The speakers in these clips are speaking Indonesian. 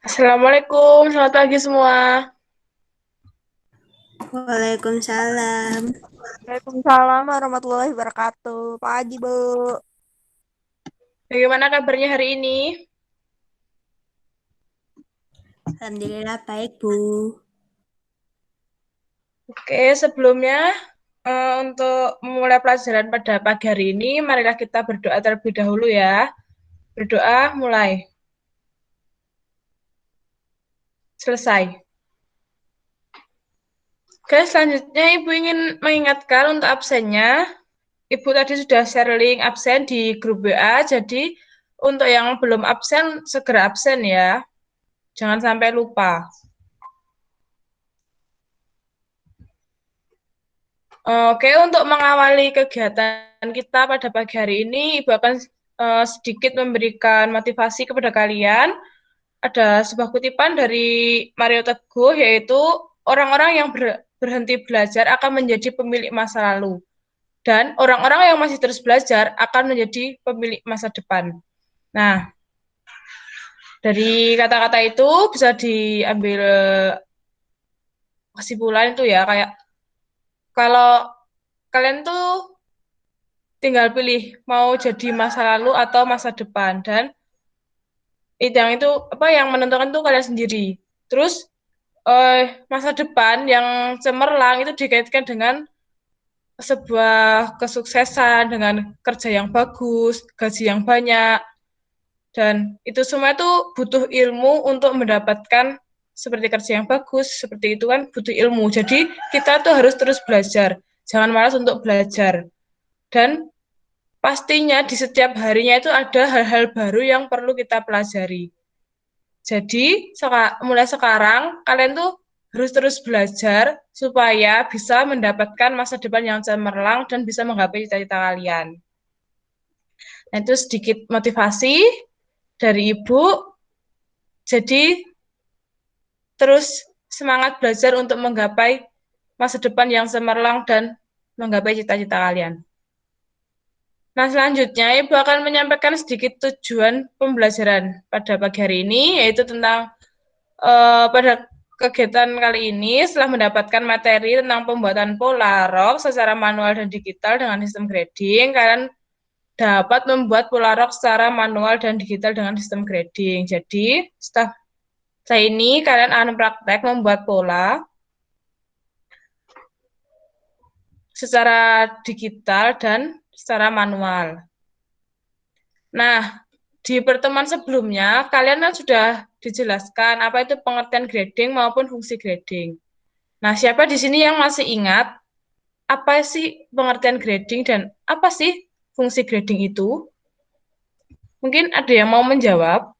Assalamualaikum, selamat pagi semua. Waalaikumsalam. Waalaikumsalam warahmatullahi wabarakatuh. Pagi, Bu. Bagaimana kabarnya hari ini? Alhamdulillah baik, Bu. Oke, sebelumnya untuk memulai pelajaran pada pagi hari ini, marilah kita berdoa terlebih dahulu ya. Berdoa mulai. Selesai. Oke, selanjutnya Ibu ingin mengingatkan untuk absennya. Ibu tadi sudah share link absen di grup WA, jadi untuk yang belum absen, segera absen ya. Jangan sampai lupa. Oke, untuk mengawali kegiatan kita pada pagi hari ini, Ibu akan sedikit memberikan motivasi kepada kalian. Ada sebuah kutipan dari Mario Teguh, yaitu orang-orang yang berhenti belajar akan menjadi pemilik masa lalu. Dan orang-orang yang masih terus belajar akan menjadi pemilik masa depan. Nah, dari kata-kata itu bisa diambil kesimpulan itu ya, kayak kalau kalian tuh tinggal pilih mau jadi masa lalu atau masa depan, dan itu apa yang menentukan tuh kalian sendiri. Terus masa depan yang cemerlang itu dikaitkan dengan sebuah kesuksesan, dengan kerja yang bagus, gaji yang banyak, dan itu semua itu butuh ilmu untuk mendapatkan seperti kerja yang bagus, seperti itu kan butuh ilmu. Jadi kita tuh harus terus belajar, jangan malas untuk belajar. Dan pastinya di setiap harinya itu ada hal-hal baru yang perlu kita pelajari. Jadi, mulai sekarang kalian tuh harus terus belajar supaya bisa mendapatkan masa depan yang cemerlang dan bisa menggapai cita-cita kalian. Nah, itu sedikit motivasi dari Ibu. Jadi, terus semangat belajar untuk menggapai masa depan yang cemerlang dan menggapai cita-cita kalian. Nah, selanjutnya Ibu akan menyampaikan sedikit tujuan pembelajaran pada pagi hari ini, yaitu tentang pada kegiatan kali ini setelah mendapatkan materi tentang pembuatan Polarok secara manual dan digital dengan sistem grading, kalian dapat membuat Polarok secara manual dan digital dengan sistem grading. Jadi, setelah ini kalian akan praktek membuat pola secara digital dan secara manual. Nah, di pertemuan sebelumnya, kalian kan sudah dijelaskan apa itu pengertian grading maupun fungsi grading. Nah, siapa di sini yang masih ingat apa sih pengertian grading dan apa sih fungsi grading itu? Mungkin ada yang mau menjawab?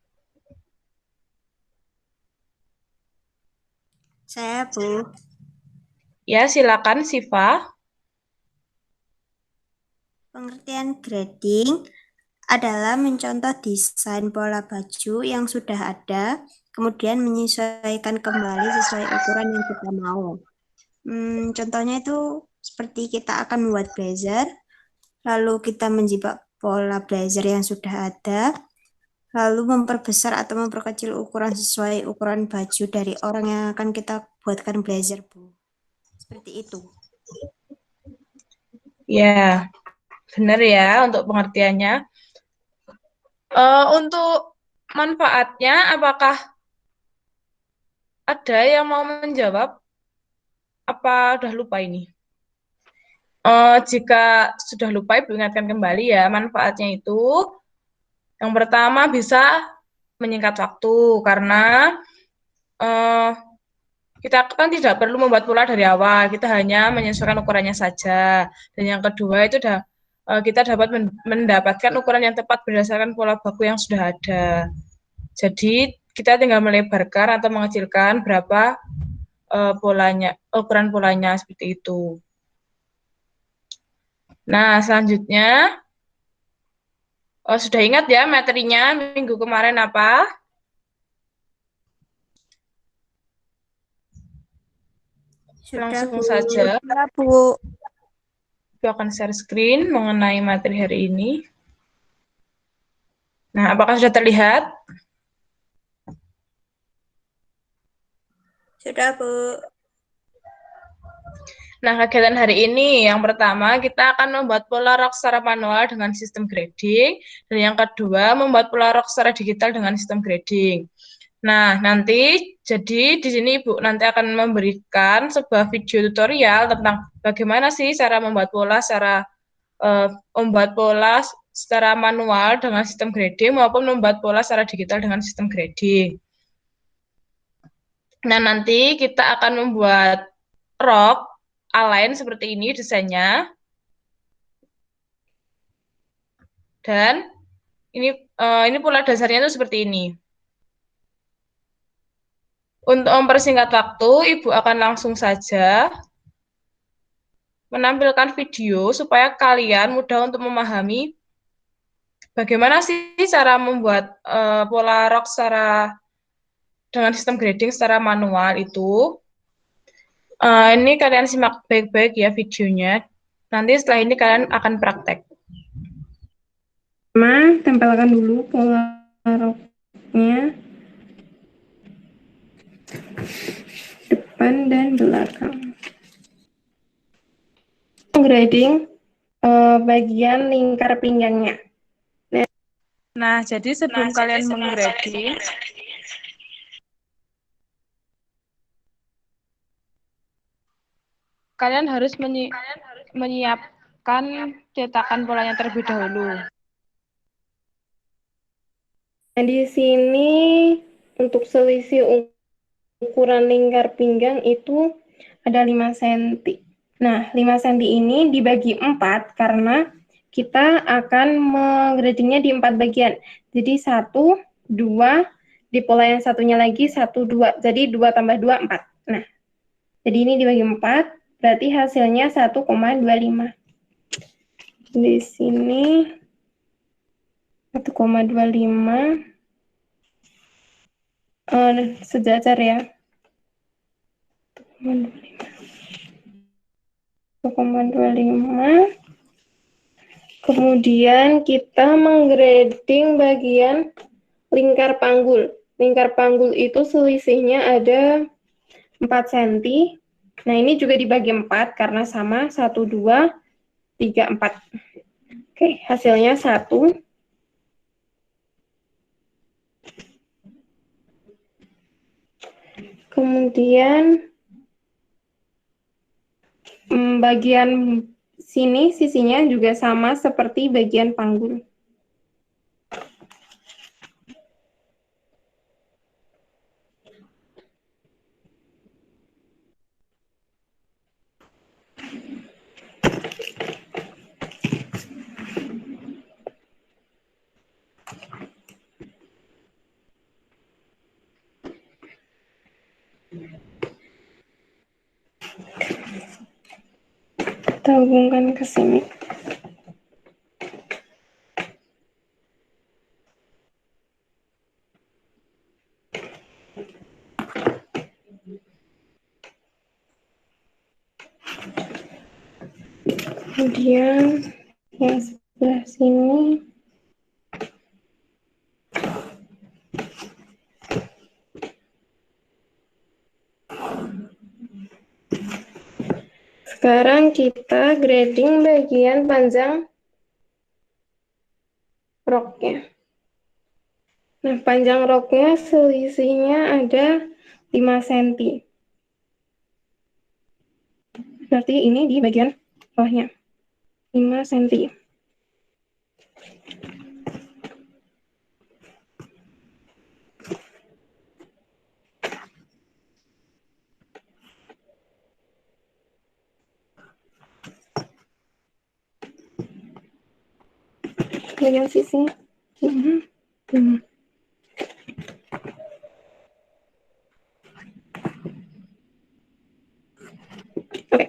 Saya, Bu. Ya, silakan Siva. Pengertian grading adalah mencontoh desain pola baju yang sudah ada, kemudian menyesuaikan kembali sesuai ukuran yang kita mau. Contohnya itu seperti kita akan membuat blazer, lalu kita menjebak pola blazer yang sudah ada, lalu memperbesar atau memperkecil ukuran sesuai ukuran baju dari orang yang akan kita buatkan blazer, Bu. Seperti itu. Ya, benar ya untuk pengertiannya. Untuk manfaatnya, apakah ada yang mau menjawab? Apa udah lupa ini? Jika sudah lupa, Ibu ingatkan kembali ya, manfaatnya itu yang pertama bisa menyingkat waktu, karena uh, kita kan tidak perlu membuat pola dari awal, kita hanya menyesuaikan ukurannya saja. Dan yang kedua itu kita dapat mendapatkan ukuran yang tepat berdasarkan pola baku yang sudah ada. Jadi kita tinggal melebarkan atau mengecilkan berapa ukuran polanya seperti itu. Nah, selanjutnya sudah ingat ya materinya minggu kemarin apa? Sudah, Langsung Bu. saja, Ya, Bu. aku akan share screen mengenai materi hari ini. Nah, apakah sudah terlihat? Sudah, Bu. Nah, kegiatan hari ini yang pertama kita akan membuat pola rok secara manual dengan sistem grading, dan yang kedua membuat pola rok secara digital dengan sistem grading. Nah, nanti jadi di sini Ibu nanti akan memberikan sebuah video tutorial tentang bagaimana sih cara membuat pola secara manual dengan sistem grading maupun membuat pola secara digital dengan sistem grading. Nah, nanti kita akan membuat rok align seperti ini desainnya. Dan ini pola dasarnya itu seperti ini. Untuk mempersingkat waktu, Ibu akan langsung saja menampilkan video supaya kalian mudah untuk memahami bagaimana sih cara membuat pola rok dengan sistem grading secara manual itu. Ini kalian simak baik-baik ya videonya. Nanti setelah ini kalian akan praktek. Pertama, tempelkan dulu pola roknya depan dan belakang. Grading bagian lingkar pinggangnya. Nah, jadi sebelum kalian menggrading, kalian harus menyiapkan cetakan polanya terlebih dahulu. Nah, di sini untuk selisih ukuran lingkar pinggang itu ada 5 cm. Nah, 5 cm ini dibagi 4 karena kita akan menggradingnya di 4 bagian. Jadi 1, 2, di pola yang satunya lagi 1, 2. Jadi 2 tambah 2, 4. Nah, jadi ini dibagi 4, berarti hasilnya 1,25. Di sini 1,25 sejajar ya. 1,25. Kemudian kita menggrading bagian lingkar panggul. Lingkar panggul itu selisihnya ada 4 cm. Nah, ini juga dibagi 4 karena sama 1, 2, 3, 4. Oke, hasilnya 1. Kemudian bagian sini sisinya juga sama seperti bagian panggul. Kita hubungkan ke sini. Kemudian yang sebelah sini sekarang kita grading bagian panjang roknya. Nah, panjang roknya selisihnya ada 5 cm. Berarti ini di bagian bawahnya. 5 cm. Bagian sisi. Oke,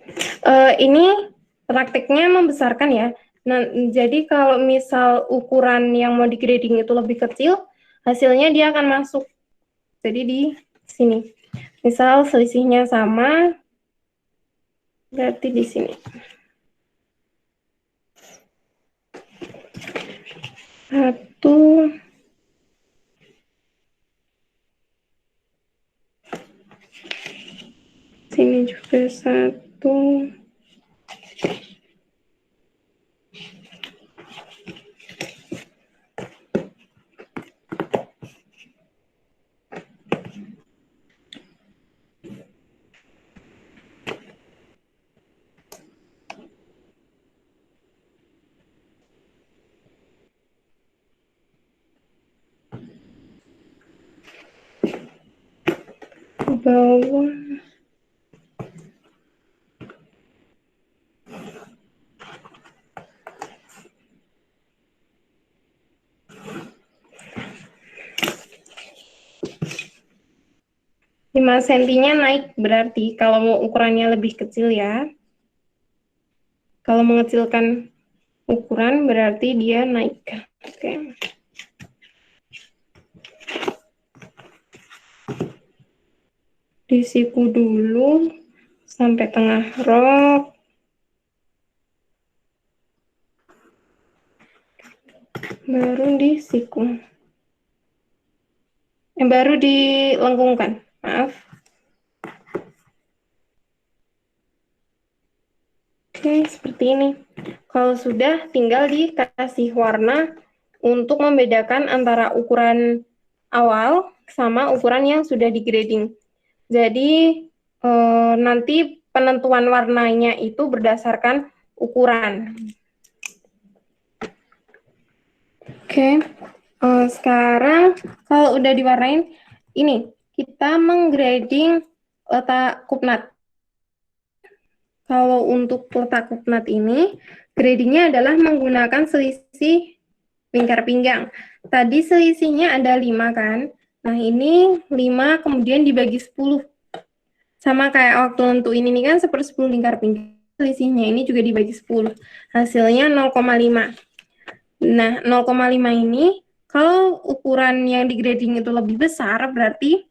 ini prakteknya membesarkan ya. Nah, jadi kalau misal ukuran yang mau di grading itu lebih kecil, hasilnya dia akan masuk. Jadi di sini. Misal selisihnya sama, berarti di sini. Satu. Sini juga 1. Ke bawah. Lima sentinya naik berarti kalau mau ukurannya lebih kecil ya. Kalau mengecilkan ukuran berarti dia naik. Oke. Disiku dulu sampai tengah rok. Baru disiku. Baru dilengkungkan. Maaf. Oke, seperti ini. Kalau sudah, tinggal dikasih warna untuk membedakan antara ukuran awal sama ukuran yang sudah di grading. Jadi, nanti penentuan warnanya itu berdasarkan ukuran. Oke, sekarang kalau udah diwarnain, ini kita menggrading letak kupnat. Kalau untuk letak kupnat ini, gradingnya adalah menggunakan selisih lingkar pinggang. Tadi selisihnya ada 5 kan? Nah, ini 5 kemudian dibagi 10. Sama kayak waktu nentuin ini kan 1/10 lingkar pinggang. Selisihnya ini juga dibagi 10. Hasilnya 0,5. Nah, 0,5 ini kalau ukuran yang di grading itu lebih besar, berarti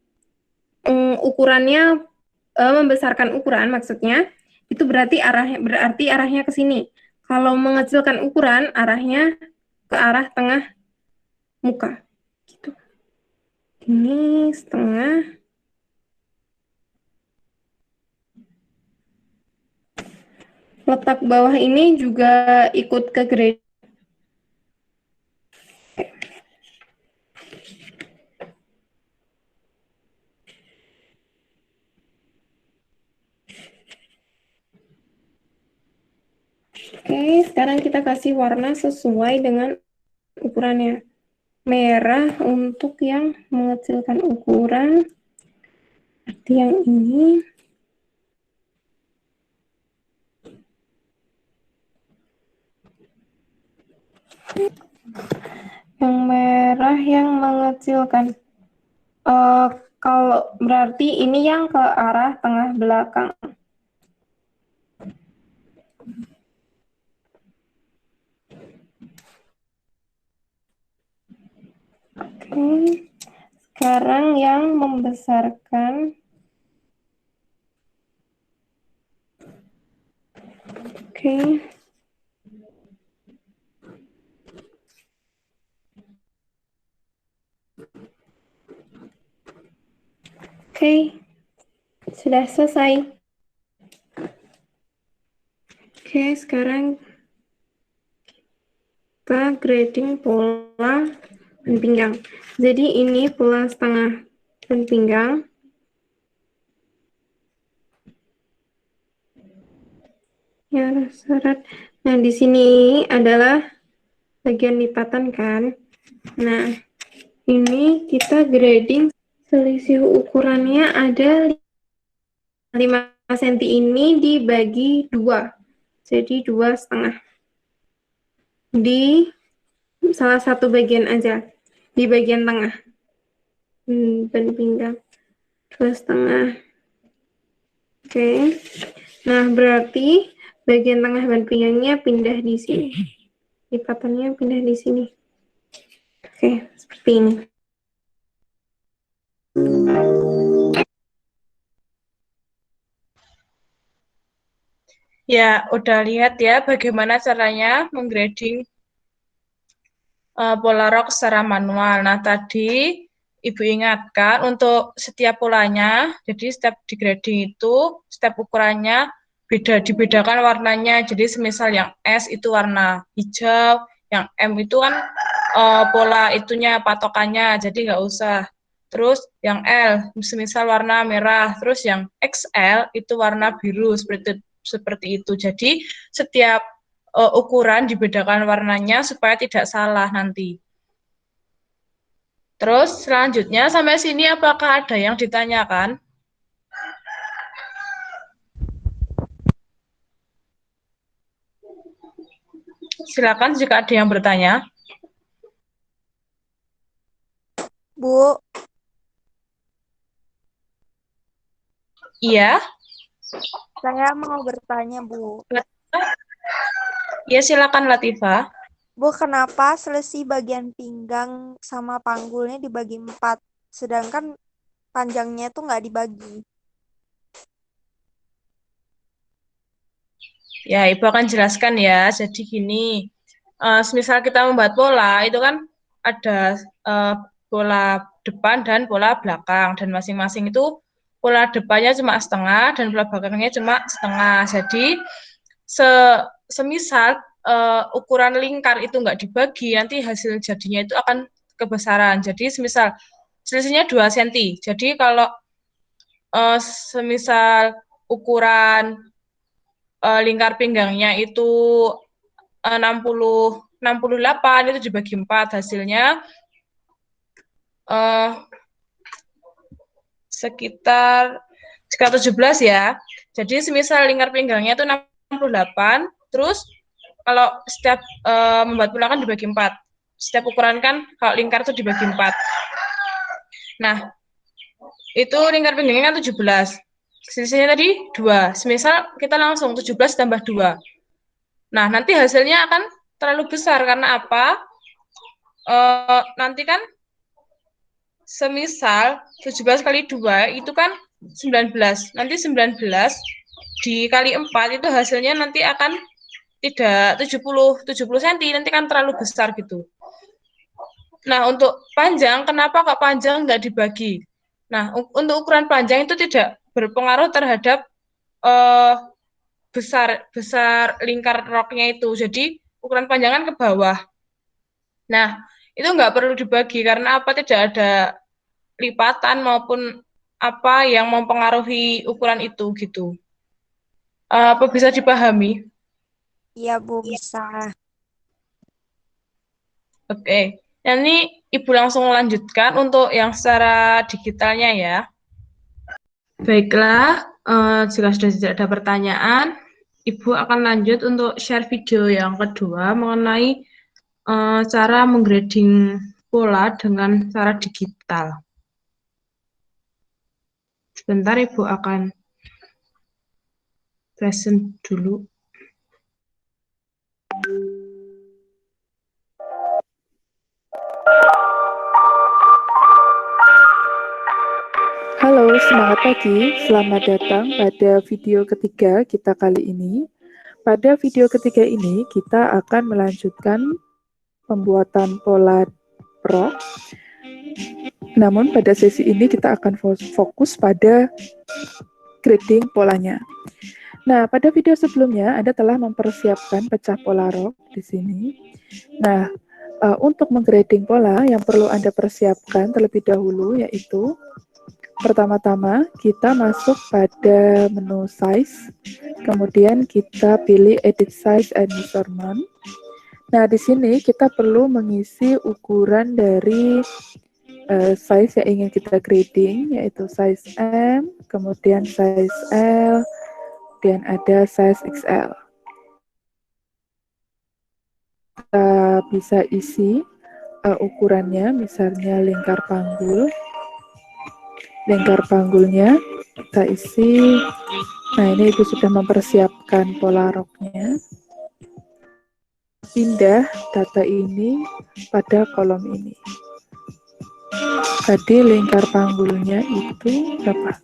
ukurannya membesarkan ukuran maksudnya, itu berarti arahnya ke sini. Kalau mengecilkan ukuran, arahnya ke arah tengah muka. Gitu. Ini setengah. Letak bawah ini juga ikut ke grading. Oke, sekarang kita kasih warna sesuai dengan ukurannya. Merah untuk yang mengecilkan ukuran. Seperti yang ini. Yang merah yang mengecilkan. Kalau berarti ini yang ke arah tengah belakang. Oke, sekarang yang membesarkan. Oke. Oke, sudah selesai. Oke, sekarang kita grading pola dan pinggang. Jadi ini pola setengah dan pinggang. Ya, seret. Nah, di sini adalah bagian lipatan kan. Nah, ini kita grading selisih ukurannya ada 5 cm ini dibagi 2. Jadi 2,5. Di salah satu bagian aja, di bagian tengah ban pinggang 2,5. Oke, nah berarti bagian tengah ban pinggangnya pindah di sini, lipatannya pindah di sini. Oke, seperti ini. Ya, udah lihat ya bagaimana caranya menggrading pola rok secara manual. Nah, tadi Ibu ingatkan untuk setiap polanya, jadi setiap di grading itu, setiap ukurannya dibedakan warnanya. Jadi semisal yang S itu warna hijau, yang M itu kan pola itunya patokannya, jadi nggak usah. Terus yang L, semisal warna merah, terus yang XL itu warna biru, seperti itu. Jadi setiap ukuran dibedakan warnanya supaya tidak salah nanti. Terus selanjutnya sampai sini apakah ada yang ditanyakan? Silakan jika ada yang bertanya. Bu, Iya, saya mau bertanya, Bu. iya silakan Latifah. Bu, kenapa selisih bagian pinggang sama panggulnya dibagi 4, sedangkan panjangnya itu nggak dibagi? Ya, Ibu akan jelaskan ya. Jadi gini, semisal kita membuat pola, itu kan ada pola depan dan pola belakang. Dan masing-masing itu pola depannya cuma setengah dan pola belakangnya cuma setengah. Jadi, semisal ukuran lingkar itu nggak dibagi, nanti hasil jadinya itu akan kebesaran. Jadi, semisal selisihnya 2 cm. Jadi, kalau semisal ukuran lingkar pinggangnya itu 68 itu dibagi 4 hasilnya sekitar 17 ya. Jadi semisal lingkar pinggangnya itu 68, terus kalau setiap membuat pola kan dibagi 4. Setiap ukuran kan kalau lingkar itu dibagi 4. Nah, itu lingkar pinggangnya kan 17. Selisihnya tadi 2. Semisal kita langsung 17 tambah 2. Nah, nanti hasilnya akan terlalu besar karena apa? Nanti kan semisal 17 kali 2 itu kan 19. Nanti 19 dikali 4 itu hasilnya nanti akan tidak 70 cm, nanti kan terlalu besar gitu. Nah, untuk panjang, kenapa kok panjang nggak dibagi? Nah, untuk ukuran panjang itu tidak berpengaruh terhadap besar lingkar roknya itu. Jadi ukuran panjang kan ke bawah. Nah, itu nggak perlu dibagi karena apa? Tidak ada lipatan maupun apa yang mempengaruhi ukuran itu gitu. Apa bisa dipahami? Iya, Bu, bisa. Oke. Nah, ini Ibu langsung lanjutkan untuk yang secara digitalnya ya. Baiklah, jika sudah tidak ada pertanyaan, Ibu akan lanjut untuk share video yang kedua mengenai cara menggrading pola dengan cara digital. Sebentar Ibu akan present dulu. Halo, semangat pagi. Selamat datang pada video ketiga kita kali ini. Pada video ketiga ini, kita akan melanjutkan pembuatan pola rok. Namun, pada sesi ini kita akan fokus pada grading polanya. Nah, pada video sebelumnya, Anda telah mempersiapkan pecah pola rok di sini. Nah, untuk menggrading pola, yang perlu Anda persiapkan terlebih dahulu yaitu pertama-tama, kita masuk pada menu size, kemudian kita pilih edit size and measurement. Nah, di sini kita perlu mengisi ukuran dari size yang ingin kita grading, yaitu size M, kemudian size L, dan ada size XL. Kita bisa isi ukurannya, misalnya lingkar panggul. Lingkar panggulnya kita isi. Nah, ini Ibu sudah mempersiapkan pola roknya. Pindah data ini pada kolom ini. Tadi lingkar panggulnya itu berapa?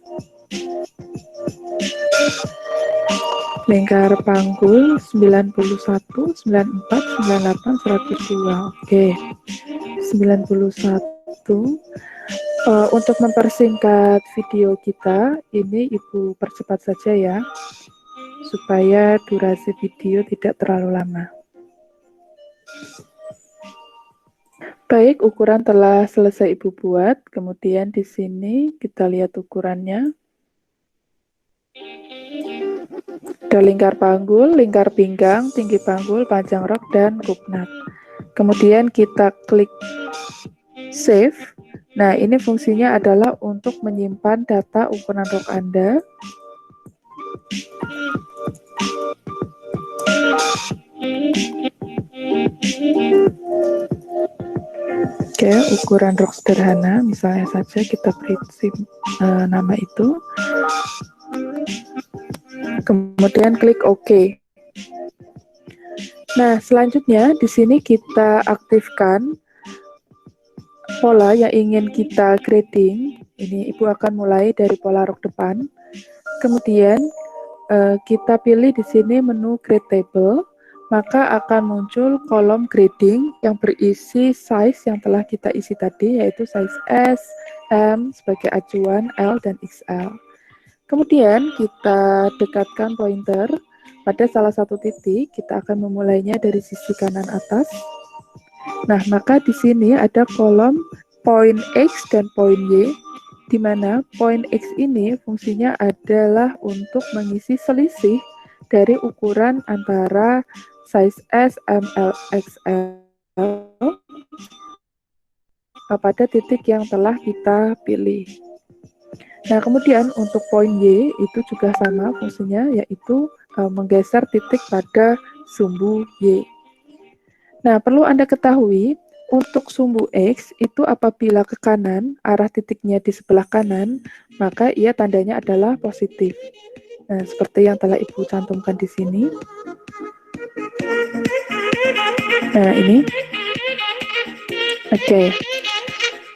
Lingkar panggul 91, 94, 98, 102. Oke. 91. Untuk mempersingkat video kita, ini Ibu percepat saja ya, supaya durasi video tidak terlalu lama. Baik, ukuran telah selesai Ibu buat, kemudian di sini kita lihat ukurannya. Ada lingkar panggul, lingkar pinggang, tinggi panggul, panjang rok, dan kupnat. Kemudian kita klik save. Nah, ini fungsinya adalah untuk menyimpan data ukuran rok Anda. Oke, ukuran rok sederhana, misalnya saja kita beri nama itu. Kemudian klik OK. Nah, selanjutnya di sini kita aktifkan pola yang ingin kita grading. Ini Ibu akan mulai dari pola rok depan. Kemudian kita pilih di sini menu Grade Table, maka akan muncul kolom grading yang berisi size yang telah kita isi tadi, yaitu size S, M sebagai acuan, L, dan XL. Kemudian kita dekatkan pointer pada salah satu titik, kita akan memulainya dari sisi kanan atas. Nah, maka di sini ada kolom poin X dan poin Y, di mana poin X ini fungsinya adalah untuk mengisi selisih dari ukuran antara size S, M, L, XL pada titik yang telah kita pilih. Nah, kemudian untuk poin Y itu juga sama fungsinya, yaitu menggeser titik pada sumbu Y. Nah, perlu Anda ketahui, untuk sumbu X itu apabila ke kanan, arah titiknya di sebelah kanan, maka ia tandanya adalah positif. Nah, seperti yang telah Ibu cantumkan di sini. Nah, ini. Oke.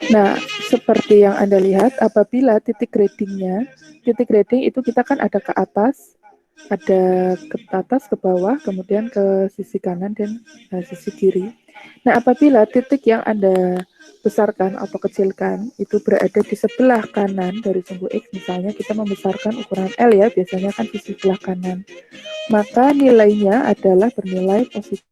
Nah, seperti yang Anda lihat, apabila titik grading itu kita kan ada ke atas, ada ke atas, ke bawah, kemudian ke sisi kanan dan sisi kiri. Nah, apabila titik yang Anda besarkan atau kecilkan itu berada di sebelah kanan dari sumbu X, misalnya kita membesarkan ukuran L ya, biasanya kan di sebelah kanan, maka nilainya adalah bernilai positif.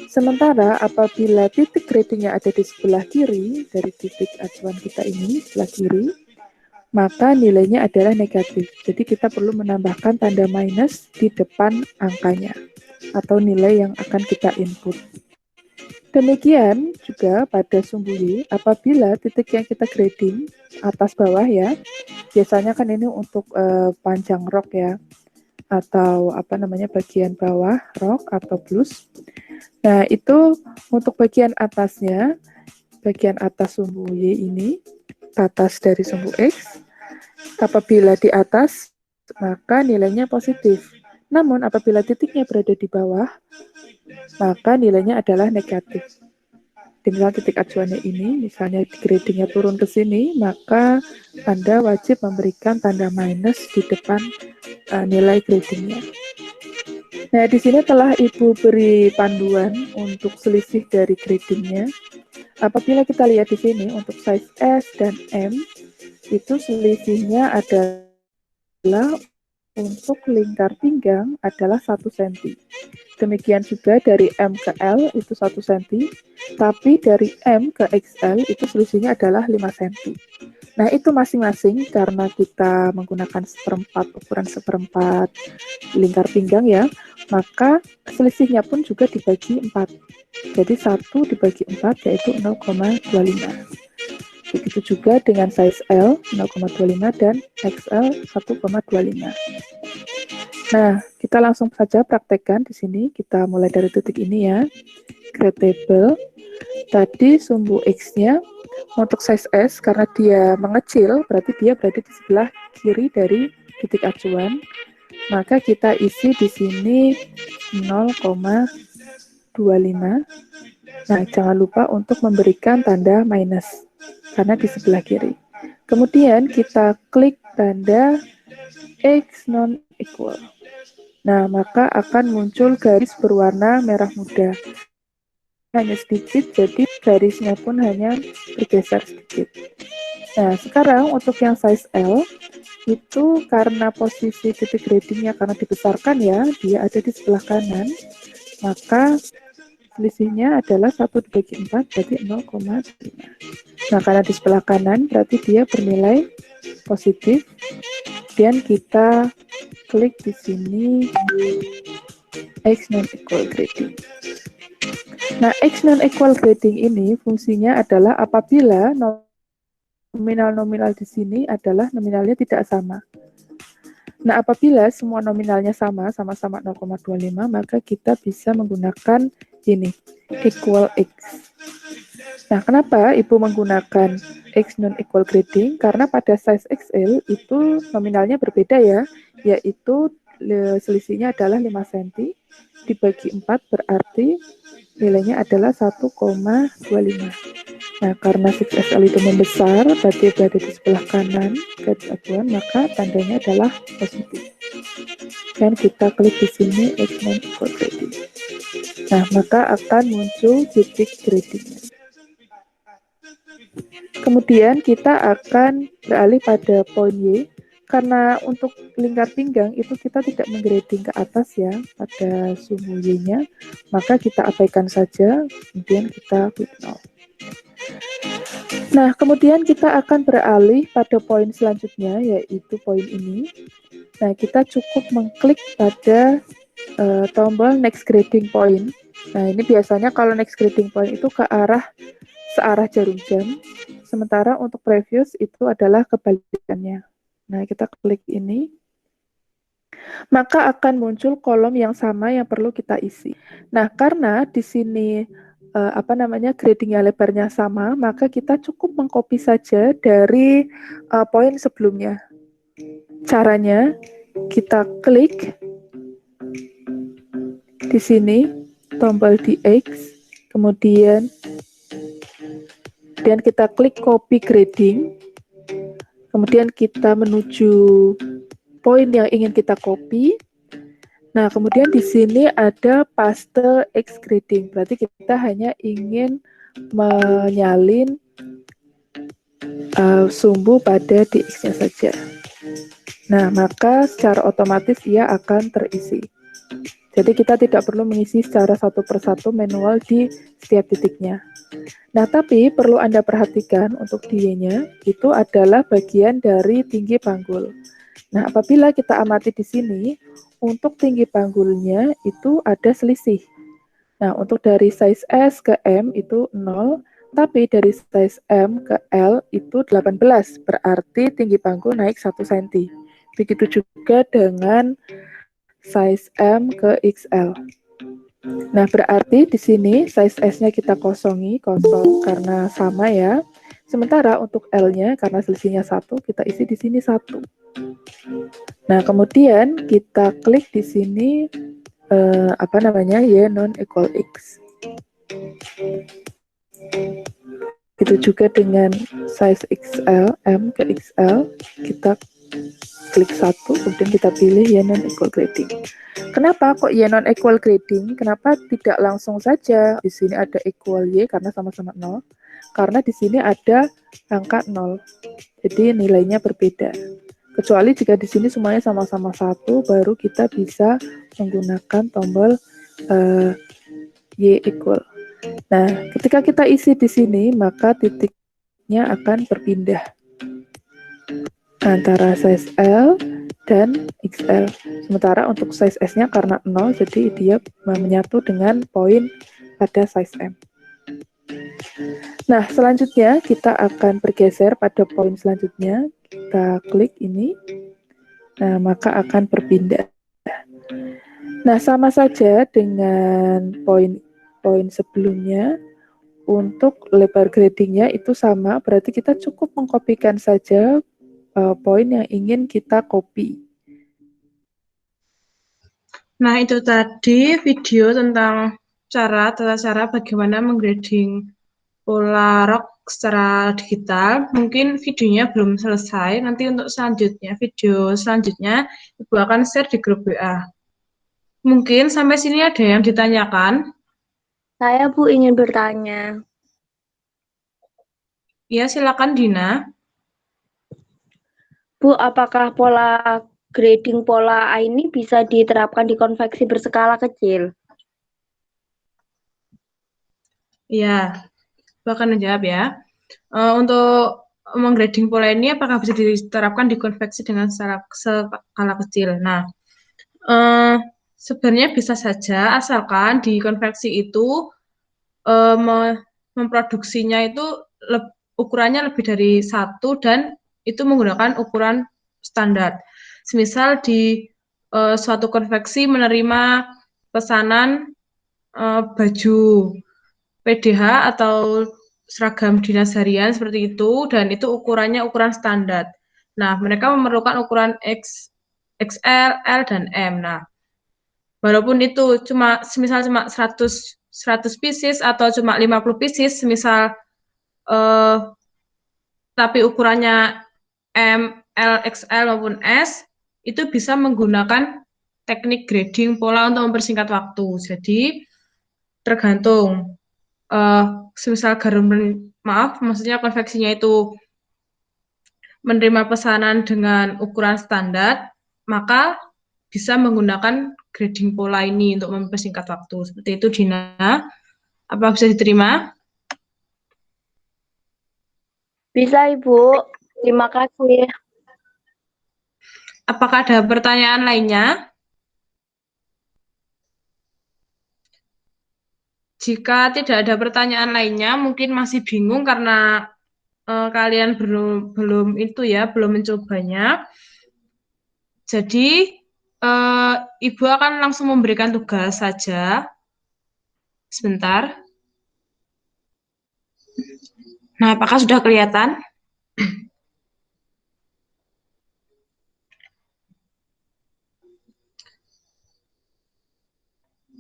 Sementara apabila titik gradingnya ada di sebelah kiri dari titik acuan kita ini, sebelah kiri, maka nilainya adalah negatif. Jadi kita perlu menambahkan tanda minus di depan angkanya atau nilai yang akan kita input. Demikian juga pada sumbu Y, apabila titik yang kita grading atas bawah ya, biasanya kan ini untuk panjang rok ya, atau apa namanya bagian bawah rok atau blus. Nah, itu untuk bagian atasnya, bagian atas sumbu Y ini, atas dari sumbu X, apabila di atas, maka nilainya positif. Namun, apabila titiknya berada di bawah, maka nilainya adalah negatif. Misalnya titik acuannya ini, misalnya gradingnya turun ke sini, maka Anda wajib memberikan tanda minus di depan nilai gradingnya. Nah, di sini telah Ibu beri panduan untuk selisih dari gradingnya. Apabila kita lihat di sini untuk size S dan M, itu selisihnya adalah untuk lingkar pinggang adalah 1 cm. Demikian juga dari M ke L itu 1 cm, tapi dari M ke XL itu selisihnya adalah 5 cm. Nah, itu masing-masing karena kita menggunakan ukuran seperempat lingkar pinggang ya, maka selisihnya pun juga dibagi 4. Jadi 1 dibagi 4 yaitu 0,25. Begitu juga dengan size L 0,25 dan XL 1,25. Nah, kita langsung saja praktekkan di sini. Kita mulai dari titik ini ya. Grade table. Tadi sumbu X-nya untuk size S karena dia mengecil, berarti dia berada di sebelah kiri dari titik acuan. Maka kita isi di sini 0,25. Nah, jangan lupa untuk memberikan tanda minus karena di sebelah kiri. Kemudian kita klik tanda X non equal. Nah, maka akan muncul garis berwarna merah muda. hanya sedikit, jadi garisnya pun hanya bergeser sedikit. Nah, sekarang untuk yang size L, itu karena posisi titik gradingnya karena dibesarkan ya, dia ada di sebelah kanan, maka selisihnya adalah 1 dibagi 4, berarti 0,5. Nah, karena di sebelah kanan, berarti dia bernilai positif. Dan kita klik di sini X non-equal grading. Nah, X non-equal grading ini fungsinya adalah apabila nominal-nominal di sini adalah nominalnya tidak sama. Nah, apabila semua nominalnya sama-sama 0,25, maka kita bisa menggunakan ini, equal X. Nah, kenapa Ibu menggunakan X non-equal grading? Karena pada size XL itu nominalnya berbeda ya, yaitu selisihnya adalah 5 cm, dibagi 4 berarti nilainya adalah 1,25. Nah, karena 6XL itu membesar, berarti berada di sebelah kanan garis acuan, maka tandanya adalah positif. Dan kita klik di sini X non-equal grading. Nah, maka akan muncul titik gradingnya. Kemudian kita akan beralih pada poin Y, karena untuk lingkar pinggang itu kita tidak menggrading ke atas ya pada suhu Y-nya, maka kita abaikan saja, kemudian kita klik 0. Nah, kemudian kita akan beralih pada poin selanjutnya, yaitu poin ini. Nah, kita cukup mengklik pada tombol next grading point. Nah, ini biasanya kalau next grading point itu ke arah searah jarum jam, sementara untuk previous itu adalah kebalikannya. Nah, kita klik ini, maka akan muncul kolom yang sama yang perlu kita isi. Nah, karena di sini gradingnya lebarnya sama, maka kita cukup mengcopy saja dari poin sebelumnya. Caranya, kita klik di sini, tombol di X, kemudian dan kita klik copy grading, kemudian kita menuju poin yang ingin kita copy. Nah, kemudian di sini ada paste X grading, berarti kita hanya ingin menyalin sumbu pada di X-nya saja. Nah, maka secara otomatis ia akan terisi. Jadi kita tidak perlu mengisi secara satu persatu manual di setiap titiknya. Nah, tapi perlu Anda perhatikan untuk di Y-nya, itu adalah bagian dari tinggi panggul. Nah, apabila kita amati di sini, untuk tinggi panggulnya itu ada selisih. Nah, untuk dari size S ke M itu 0, tapi dari size M ke L itu 18, berarti tinggi panggul naik 1 cm. Begitu juga dengan size M ke XL. Nah, berarti di sini size S-nya kita kosong karena sama ya. Sementara untuk L-nya karena selisihnya 1, kita isi di sini 1. Nah, kemudian kita klik di sini Y non-equal X. Itu juga dengan size XL, M ke XL, kita klik 1, kemudian kita pilih Y non-equal grading. Kenapa kok Y non-equal grading? Kenapa tidak langsung saja di sini ada equal Y karena sama-sama 0? Karena di sini ada angka 0, jadi nilainya berbeda. Kecuali jika di sini semuanya sama-sama 1, baru kita bisa menggunakan tombol Y equal. Nah, ketika kita isi di sini, maka titiknya akan berpindah antara size L dan XL. Sementara untuk size S-nya karena 0, jadi dia menyatu dengan poin pada size M. Nah, selanjutnya kita akan bergeser pada poin selanjutnya. Kita klik ini. Nah, maka akan berpindah. Nah, sama saja dengan poin sebelumnya. Untuk lebar gradingnya itu sama, berarti kita cukup mengkopikan saja poin yang ingin kita copy. Nah, itu tadi video tentang tata cara bagaimana menggrading pola rock secara digital. Mungkin videonya belum selesai, nanti untuk video selanjutnya Ibu akan share di grup WA. Mungkin sampai sini ada yang ditanyakan? Saya Bu ingin bertanya. Ya, silakan Dina. Bu, apakah pola grading pola A ini bisa diterapkan di konveksi berskala kecil? Ya, bahkan menjawab ya. Untuk menggrading pola ini apakah bisa diterapkan di konveksi dengan skala kecil? Nah, sebenarnya bisa saja asalkan di konveksi itu memproduksinya itu ukurannya lebih dari satu dan itu menggunakan ukuran standar. Semisal di suatu konveksi menerima pesanan baju PDH atau seragam dinas harian seperti itu dan itu ukurannya ukuran standar. Nah, mereka memerlukan ukuran X, XL, L dan M. Nah, walaupun itu semisal cuma 100 pieces atau cuma 50 pieces semisal tapi ukurannya M, L, XL maupun S itu bisa menggunakan teknik grading pola untuk mempersingkat waktu. Jadi tergantung semisal maksudnya konveksinya itu menerima pesanan dengan ukuran standar, maka bisa menggunakan grading pola ini untuk mempersingkat waktu. Seperti itu, Dina. Apa bisa diterima? Bisa, Ibu. Terima kasih. Apakah ada pertanyaan lainnya? Jika tidak ada pertanyaan lainnya, mungkin masih bingung karena kalian belum mencobanya. Jadi Ibu akan langsung memberikan tugas saja. Sebentar. Nah, apakah sudah kelihatan?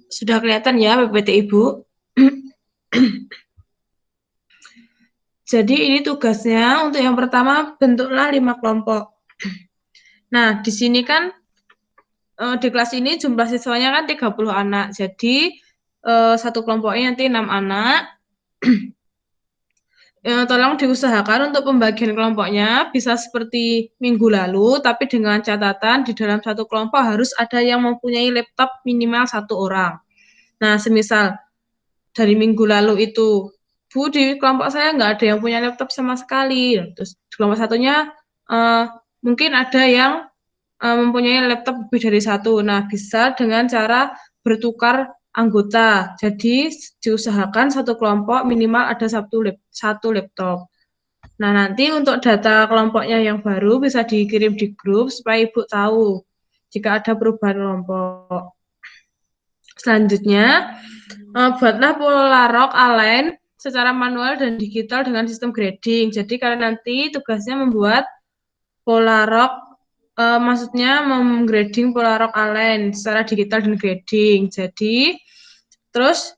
Sudah kelihatan ya PPT Ibu? Jadi ini tugasnya untuk yang pertama bentuklah 5 kelompok. Nah, di sini kan di kelas ini jumlah siswanya kan 30 anak. Jadi satu kelompoknya nanti 6 anak. Tolong diusahakan untuk pembagian kelompoknya bisa seperti minggu lalu, tapi dengan catatan di dalam satu kelompok harus ada yang mempunyai laptop minimal 1 orang. Nah, semisal dari minggu lalu itu, Bu, di kelompok saya nggak ada yang punya laptop sama sekali. Terus di kelompok satunya mungkin ada yang mempunyai laptop lebih dari 1. Nah, bisa dengan cara bertukar anggota. Jadi diusahakan satu kelompok minimal ada satu laptop. Nah, nanti untuk data kelompoknya yang baru bisa dikirim di grup supaya Ibu tahu jika ada perubahan kelompok. Selanjutnya, buatlah pola log align secara manual dan digital dengan sistem grading. Jadi kalian nanti tugasnya membuat pola log, maksudnya menggrading pola log align secara digital dan grading. Jadi terus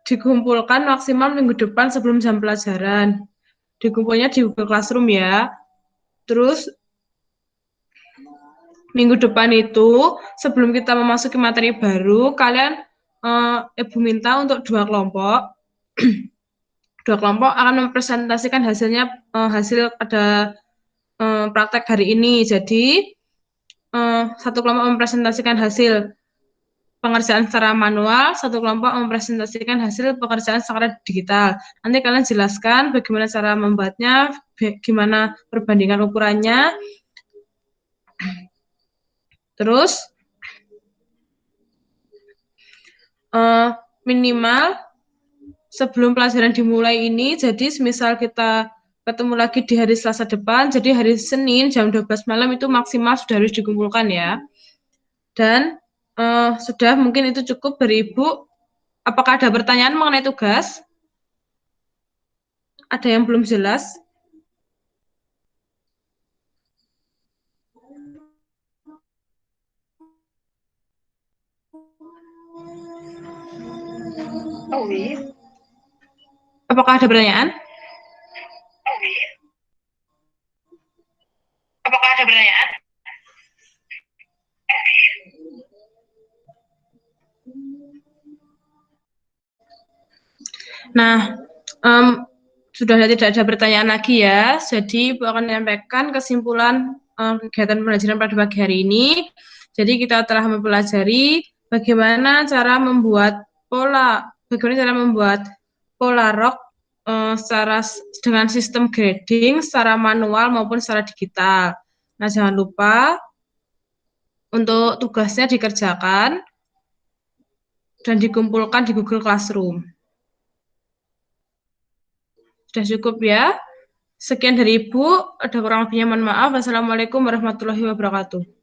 dikumpulkan maksimal minggu depan sebelum jam pelajaran. Dikumpulnya di Google Classroom ya. Terus minggu depan itu sebelum kita memasuki materi baru, kalian Ibu minta untuk 2 kelompok. 2 kelompok akan mempresentasikan hasilnya hasil pada praktek hari ini. Jadi satu kelompok mempresentasikan hasil pengerjaan secara manual, satu kelompok mempresentasikan hasil pekerjaan secara digital. Nanti kalian jelaskan bagaimana cara membuatnya, gimana perbandingan ukurannya. Terus minimal sebelum pelajaran dimulai ini, jadi semisal kita ketemu lagi di hari Selasa depan, jadi hari Senin jam 12 malam itu maksimal sudah harus dikumpulkan ya. Dan sudah mungkin itu cukup dari Ibu. Apakah ada pertanyaan mengenai tugas? Ada yang belum jelas? Apakah ada pertanyaan? Apakah ada pertanyaan? Nah, sudah tidak ada pertanyaan lagi ya. Jadi Ibu akan menyampaikan kesimpulan kegiatan pembelajaran pada pagi hari ini. Jadi kita telah mempelajari bagaimana cara membuat pola rok dengan sistem grading secara manual maupun secara digital. Nah, jangan lupa untuk tugasnya dikerjakan dan dikumpulkan di Google Classroom. Sudah cukup ya. Sekian dari Ibu. Ada kurang lebihnya mohon maaf. Wassalamualaikum warahmatullahi wabarakatuh.